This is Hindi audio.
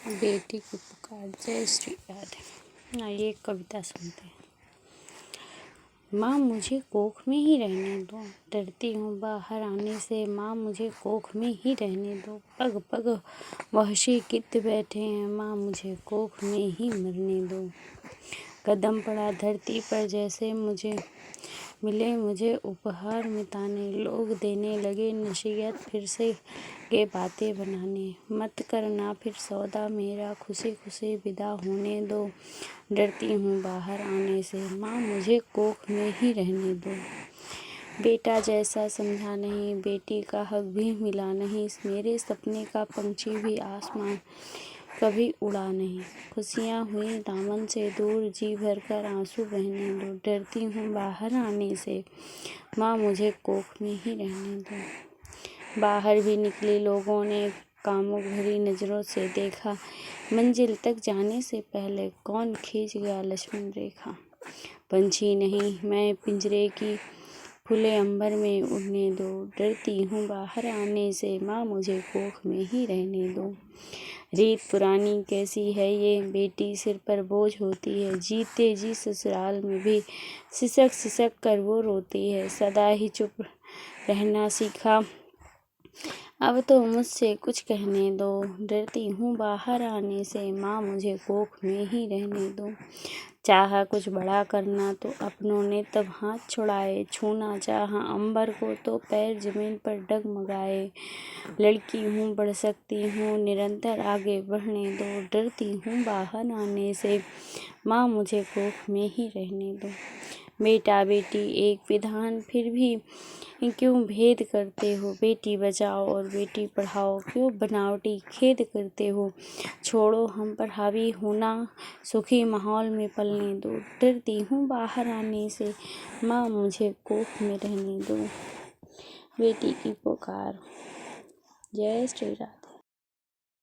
बेटी की पुकार। जय श्री राधे। आइए एक कविता सुनते हैं। माँ मुझे कोख में ही रहने दो, डरती हूँ बाहर आने से। माँ मुझे कोख में ही रहने दो, पग पग वहशी कित बैठे हैं। माँ मुझे कोख में ही मरने दो। कदम पड़ा धरती पर जैसे मिले मुझे उपहार मिताने। लोग देने लगे नसीहत फिर से के बातें बनाने। मत करना फिर सौदा मेरा, खुशी खुशी विदा होने दो। डरती हूँ बाहर आने से, माँ मुझे कोख में ही रहने दो। बेटा जैसा समझा नहीं, बेटी का हक भी मिला नहीं। मेरे सपने का पंछी भी आसमान कभी उड़ा नहीं। खुशियाँ हुई दामन से दूर, जी भर कर आंसू बहने दो। डरती हूँ बाहर आने से, माँ मुझे कोख में ही रहने दो। बाहर भी निकले लोगों ने कामों भरी नज़रों से देखा। मंजिल तक जाने से पहले कौन खींच गया लक्ष्मण रेखा। पंछी नहीं मैं पिंजरे की, खुले अंबर में उड़ने दो। डरती हूँ बाहर आने से, माँ मुझे कोख में ही रहने दो। रीत पुरानी कैसी है ये, बेटी सिर पर बोझ होती है। जीते जी ससुराल में भी सिसक सिसक कर वो रोती है। सदा ही चुप रहना सीखा, अब तो मुझसे कुछ कहने दो। डरती हूँ बाहर आने से, माँ मुझे कोख में ही रहने दो। चाहा कुछ बड़ा करना तो अपनों ने तब हाथ छुड़ाए। छूना चाहा अंबर को तो पैर जमीन पर डगमगाए। लड़की हूँ बढ़ सकती हूँ, निरंतर आगे बढ़ने दो। डरती हूँ बाहर आने से, माँ मुझे कोख में ही रहने दो। बेटा बेटी एक विधान फिर भी क्यों भेद करते हो। बेटी बचाओ और बेटी पढ़ाओ, क्यों बनावटी खेद करते हो। छोड़ो हम पर हावी होना, सुखी माहौल में पलने दो। डरती हूँ बाहर आने से, माँ मुझे कोख में रहने दो। बेटी की पुकार। जय श्री राधे।